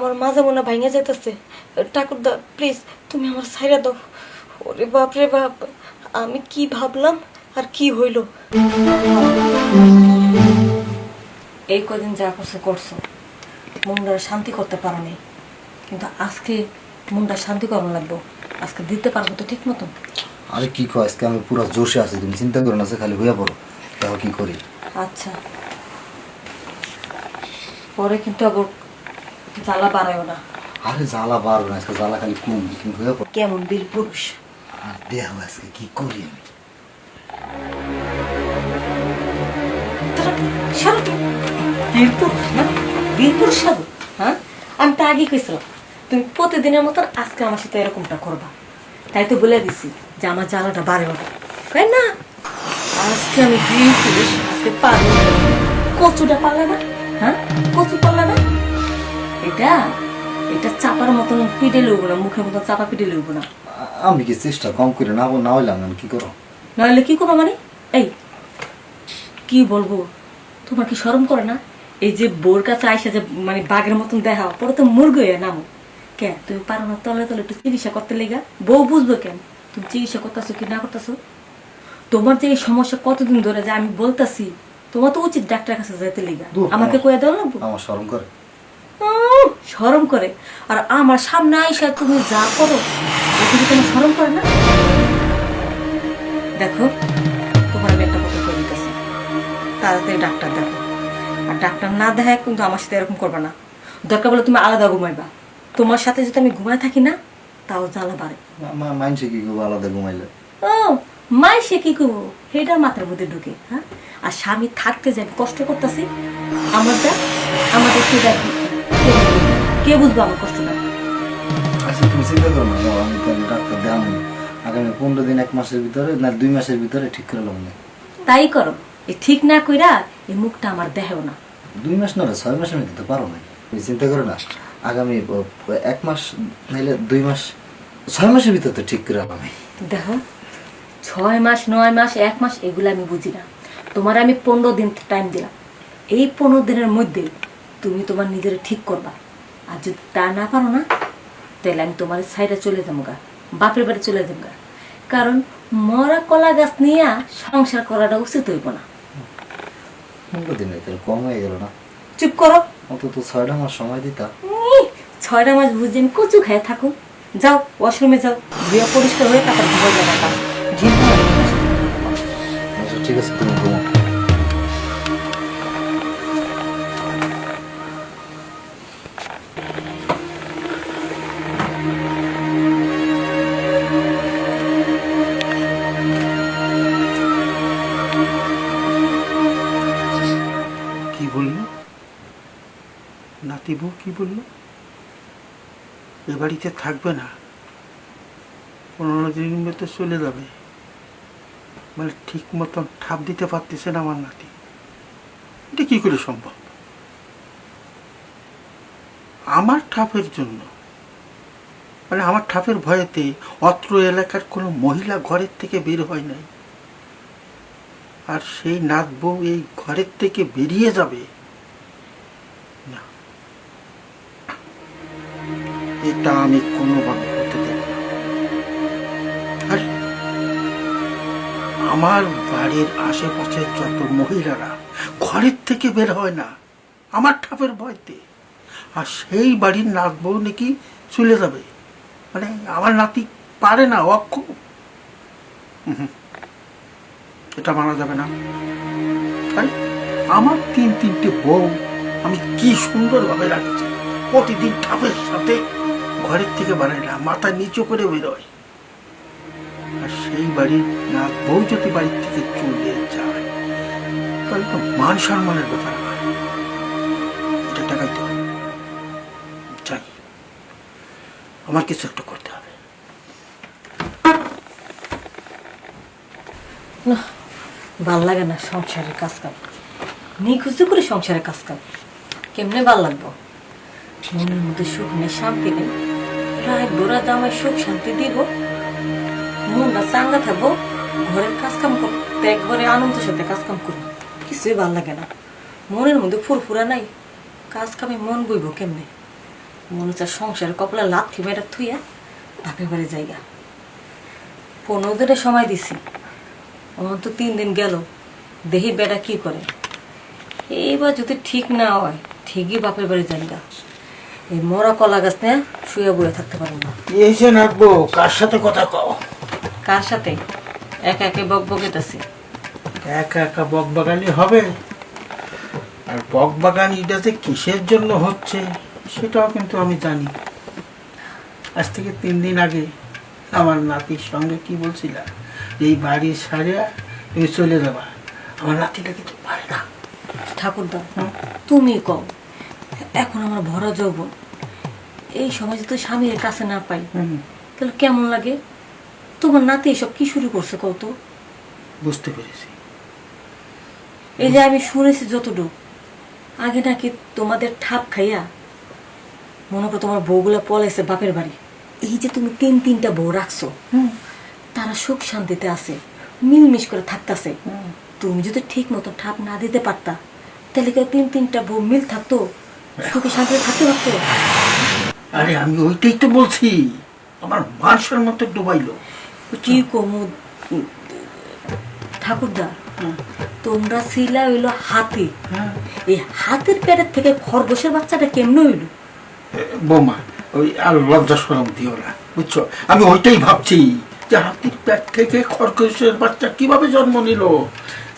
আমার মাজা মনে ভাঙে যাইতেছে। ঠাকুরদা প্লিজ তুমি আমার ছাইরা দাও। ওরে বাপ রে বাপ, আমি কি ভাবলাম আর কি হইল। এই কদিন যা করছো করছো, মনটা শান্তি করতে পারো নি, কিন্তু আজকে মনটা শান্তি করানো লাগবো। আজকে দিতে পারবো তো ঠিক মতো? আরে কি কয়, আজকে আমি পুরো জোশে আছি, তুমি চিন্তা করো না, খালি হইয়া পড়ো, দেখো কি করি। আচ্ছা, পরে কিন্তু আবার জ্বালা বাড়ায়ও না। আরে জ্বালা বাড়বে না, আজকে জ্বালা খালি কম, তুমি হইয়া পড়ো। কেমন বীর পুরুষ। আর দেখো আজকে কি করি আমি। বীরপুর সাধু, হ্যাঁ আমি তো আগে কইছিলাম তুমি প্রতিদিনের মতন আজকে আমার সাথে এরকমটা করবা, তাই তো বলে দিছি যে আমার জ্বালাটা বাড়ে না, তাই না? আজকে আমি বীর পুরুষ, আজকে পারবো। কচুটা পারলে না, হ্যাঁ কচু পারলে না, এটা এটা চাপার মতন পিটে লইব না, মুখের মতন চাপা পিটে লইব না। আমি কি চেষ্টা কম করে না না হইলাম না, কি করো? নইলে কি করবো মানে? এই কি বলবো, তোমার কি শরম করে না? এই যে বোর কাছে আইসা যে মানে বাঘের মতন দেখা, পরে তো মুরগি হয়ে নামো। কেন তুমি পারো না তলে তলে একটু চিকিৎসা করতে লেগা? বউ বুঝবো কেন তুমি চিকিৎসা করতেছো কি না করতেছো? তোমার যে এই সমস্যা কতদিন ধরে যে আমি বলতেছি, তোমার তো উচিত ডাক্তারের কাছে যেতে লেগা। আমাকে কয়ে দেওয়া লাগবো? আমার শরম করে। শরম করে? আর আমার সামনে আইসা তুমি যা করো, তোমার শরম করে না? দেখো তোমার আমি একটা কথা বলে দিতেছি, তাড়াতাড়ি ডাক্তার দেখো। আর ডাক্তার না দেখায় কিন্তু আমার সাথে এরকম করবে না। দরকার বলে তুমি আলাদা ঘুমাইবা। তোমার সাথে যদি আমি ঘুমায় থাকি না, তাও জ্বালা বাড়ে। মাইনছে কি করবো আলাদা ঘুমাইলে? ও মাই সে কি করবো, সেটার মাথার মধ্যে ঢুকে। হ্যাঁ, আর স্বামী থাকতে যে আমি কষ্ট করতেছি, আমাদের কে বুঝবো আমার কষ্টটা? আচ্ছা তুমি চিন্তা করো না, আমি তো ডাক্তার দেখাবো আগামী 15 দিন 1 মাসের ভিতরে, না 2 মাসের ভিতরে ঠিক করে লম। তাই করো, এই ঠিক না কইরা এই মুখটা আমার দেহেও না। 2 মাস না 6 মাসের মধ্যে তো পারো না, তুমি চিন্তা করো না। আগামী 1 মাস নাইলে 2 মাস, 6 মাসের ভিতরে তো ঠিক করে আমি। দেখো 6 মাস 9 মাস 1 মাস এগুলো আমি বুঝি না। তোমার আমি 15 দিন টাইম দিলাম। এই 15 দিনের মধ্যে তুমি তোমার নিজের ঠিক করবা। আর যদি তা না পারো না, তাহলে আমি তোমার সাইডে চলে যাবো গা, বাপের বাড়ি চলে যাবো গা। কারণ মরা কলা গাছ নিয়ে সংসার করাটা উচিত হইব না। 15 দিনের কম হয়ে গেল না? চুপ করো। অন্তত 6টা মাস সময় দিতা। 6টা মাস বুঝি আমি কচু খায় থাকুন। যাও ওয়াশরুমে যাও, ধুয়ে পরিষ্কার হয়ে তারপর ঘুমাই যাবে। আচ্ছা ঠিক আছে, তুমি ঘুমাও। কি বললো নাতি বউ? কি বললো? এ বাড়িতে থাকবে না, 15 দিনের মধ্যে চলে যাবে। মানে ঠিক মতন ঠাপ দিতে পারতেছে না আমার নাতি। এটা কি করে সম্ভব? আমার ঠাপের জন্য, মানে আমার ঠাপের ভয়েতে অত্র এলাকার কোনো মহিলা ঘরের থেকে বের হয় নাই, আর সেই নাত বউ এই ঘরের থেকে বেরিয়ে যাবে না, এটা আমি কোনোভাবে হতে দেব না। আর আমার বাড়ির আশেপাশে যত মহিলারা ঘরের থেকে বের হয় না আমার ঠাপের ভয়তে, আর সেই বাড়ির নাত বউ নাকি চলে যাবে, মানে আমার নাতি পারে না, অক্ষম। এটা মানা যাবে না। তাই আমার 3-3টে বউ আমি কি সুন্দরভাবে রাখছি, প্রতিদিন ঠাপের সাথে ঘরের থেকে বানাই না, মাথা নিচু করে বেরোয়। আর সেই বাড়ির না বউ যদি বাড়ির থেকে চলে যায়, তাহলে তো মান সম্মানের ব্যাপার হয়, এটা টাকাইতে হবে। চাই আমার কিছু একটা করতে হবে। না ভাল লাগে না সংসারের কাজ কাম, নিখুঁজে করে সংসারের কাজ কাম কেমনে ভাল লাগবো? মনের মধ্যে সুখ নেই, শান্তি নেই। রাত গোড়া জামাই সুখ শান্তি দিব, মনটা চাঙ্গা থাকবো, ঘরের কাজ কাম করতে একবারে আনন্দের সাথে কাজ কাম করবো, কিছুই ভাল লাগে না। মনের মধ্যে ফুরফুরা নাই, কাজ কামে মন বইব কেমনে? মনে হচ্ছে সংসার কপালে লাথি মেরে থুইয়া বাপের বাড়ি জায়গা 15 দিনের সময় দিছি আমার তো 3 দিন গেল দেখি বেটা কি করে এইবার যদি ঠিক না হয় ঠিকই বাপের বাড়ি জায়গা এই মরা কলা গাছ নিয়ে শুয়ে বয়ে থাকতে পারবো না এই যে নাকবো কার সাথে কথা কও কার সাথে একা একে বক বকেতেছি একা একা বকবাগানি হবে আর বকবাগানিটা যে কিসের জন্য হচ্ছে সেটাও কিন্তু আমি জানি আজ থেকে 3 দিন আগে আমার নাতির সঙ্গে কি বলছিলাম এই বাড়ি সারিয়া তুমি চলে যাবা আমার নাতিটা কিন্তু পারে না ঠাকুরদা তুমি কও এখন আমার ভরা যৌবন এই সময় যদি স্বামীর কাছে না পাই তাহলে কেমন লাগে তোমার নাতি এসব কি শুরু করছে কত বুঝতে পেরেছি এই যে আমি শুনেছি যতটুকু আগে নাকি তোমাদের ঠাপ খাইয়া মনে করো তোমার বউগুলা পলাইছে বাপের বাড়ি এই যে তুমি 3-3টা বউ রাখছো তারা সুখ শান্তিতে আছে মিলমিশ করে থাকতেছে তুমি যদি ঠিক মতো ঠাপ না দিতে পারতা তাহলে কেউ 3-3টা বউ মিল থাকতো সুখে শান্তিতে থাকতে পারতো আরে আমি ওইটাই তো বলছি আমার মানুষের মতো ডুবাইলো কি কমু ঠাকুরদা তোমরা ছিলা হইলো হাতি এই হাতির পেটের থেকে খরগোশের বাচ্চাটা কেমনে হইলো বোমা ওই আর লজ্জা সরম দিও না বুঝছো আমি ওইটাই ভাবছি যে হাতির পেট থেকে খরগোশের বাচ্চা কিভাবে জন্ম নিল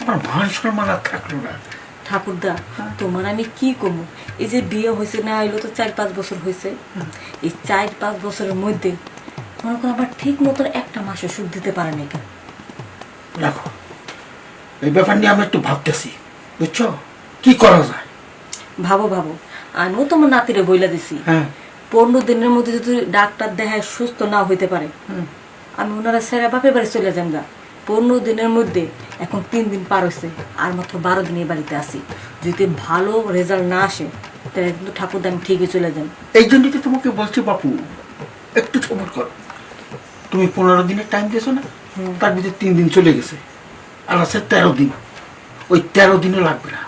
আমার মান সম্মান আর থাকলো না ঠাকুরদা তোমার আমি কি কমু এই যে বিয়ে হয়েছে না হইলো তো 4-5 বছর হয়েছে এই 4-5 বছরের মধ্যে মনে করো আবার ঠিক মতো একটা মাসে সুখ দিতে পারে নাই কেন দেখো এই ব্যাপার নিয়ে আমি একটু ভাবতেছি বুঝছো কি করা যায় ভাবো ভাবো আমিও তোমার নাতিরে বইলা দিছি 15 দিনের মধ্যে যদি ডাক্তার দেখায় সুস্থ না হইতে পারে আমি ওনারা ছেড়ে বাপের বাড়ি চলে যান গা 15 দিনের মধ্যে এখন 3 দিন পার হয়েছে আর মাত্র 12 দিন এই বাড়িতে আসি যদি ভালো রেজাল্ট না আসে তাহলে কিন্তু ঠাকুরদা আমি ঠিকই চলে যান এই জন্যই তো তোমাকে বলছি বাপু একটু সবর করো তুমি 15 দিনের টাইম দিয়েছো না তার ভিতরে 3 দিন চলে গেছে আর আছে 13 দিন ওই 13 দিনও লাগবে না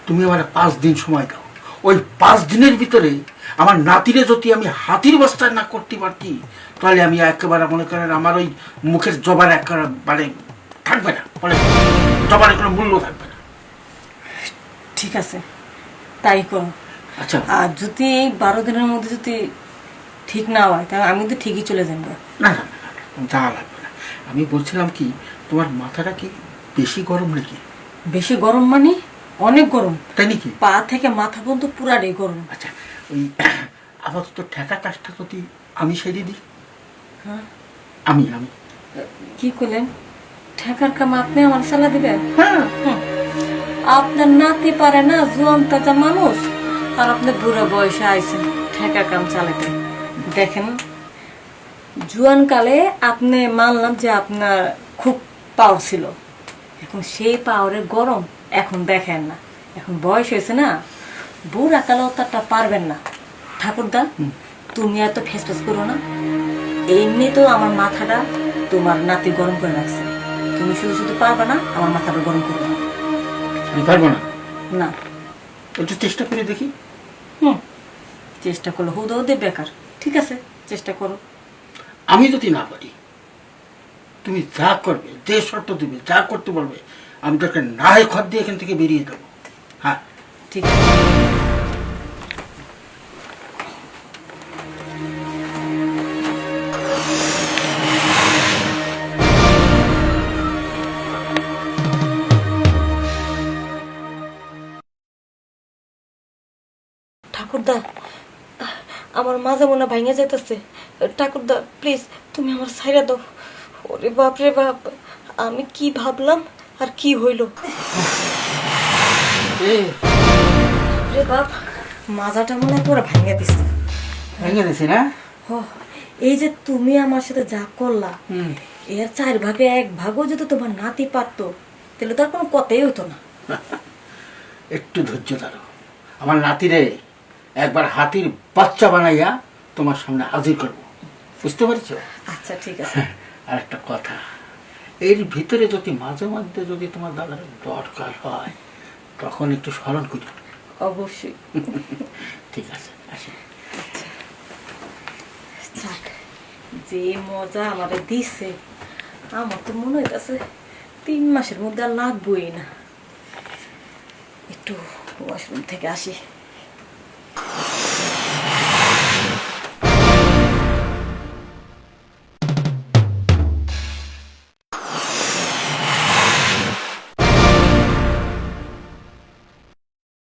তুমি আমার 5 দিন সময় দাও ওই 5 দিনের ভিতরে আমার নাতিরে যদি আমি হাতির বস্তায় না করতে পারতি তাহলে আমি একেবারে মনে করেন আমার ওই মুখের জবার একেবারে থাকবে না বলে জবারের কোনো মূল্য থাকবে না ঠিক আছে তাই করো আচ্ছা আর যদি এই 12 দিনের মধ্যে যদি ঠিক না হয় তাহলে আমি তো ঠিকই চলে যাবো না না না যাওয়া লাগবে না আমি বলছিলাম কি তোমার মাথাটা কি বেশি গরম নাকি বেশি গরম মানে অনেক গরম তাই নাকি পা থেকে মাথা পর্যন্ত পুরাটাই গরম আচ্ছা ওই আপাতত ঠেকা কাজটা যদি আমি সেরে দিই হ্যাঁ আমি কি করলেন ঠেকার কাম আপনি আমার সালা দিবেন হ্যাঁ আপনার নাতি পারে না জোয়ান তাজা মানুষ আর আপনি বুড়া বয়সে আইছেন ঠেকা কাম চালাতে দেখেন জোয়ান কালে আপনি মানলাম যে আপনার খুব পাওয়ার ছিল এখন সেই পাওয়ারের গরম এখন দেখেন না এখন বয়স হয়েছে না বুড়া কালেও তারটা পারবেন না ঠাকুরদা তুমি এত ফেস ফেস করো না এমনি তো আমার মাথাটা তোমার নাতি গরম করে রাখছে তুমি শুধু শুধু পারবা না আমার মাথাটা গরম করবে না আমি পারবো না না একটু চেষ্টা করে দেখি চেষ্টা করলো হুদো হুদে বেকার ঠিক আছে চেষ্টা করো আমি যদি না পারি তুমি যা করবে যে শর্ত দিবে যা করতে বলবে আমি তোকে না হয় খত দিয়ে এখান থেকে বেরিয়ে দেবো হ্যাঁ ঠিক আছে ঠাকুরদা আমার মাঝে মনে ভাঙে যাইতেছে ঠাকুরদা প্লিজ তুমি আমার ছাইরা দাও ওরে বাপ রে বাপ আমি কি ভাবলাম আর কি হইল রে বাপ মাজাটা মনে হয় পুরো ভাঙে দিছে ভেঙে দিছি না এই যে তুমি আমার সাথে যা করলা এর 4 ভাগে 1 ভাগও যদি তোমার নাতি পারতো তাহলে তার কোনো কথাই হইতো না একটু ধৈর্য ধরো আমার নাতিরে একবার হাতির বাচ্চা বানাইয়া তোমার সামনে হাজির করব বুঝতে পারছো আচ্ছা ঠিক আছে আর একটা কথা এর ভিতরে যদি মাঝে মধ্যে যদি তোমার দাদার দরকার হয় তখন একটু স্মরণ করি অবশ্যই ঠিক আছে আসি যে মজা আমাদের দিছে, আমার তো মনে হইতেছে 3 মাসের মধ্যে আর লাগবোই না। একটু ওয়াশরুম থেকে আসি।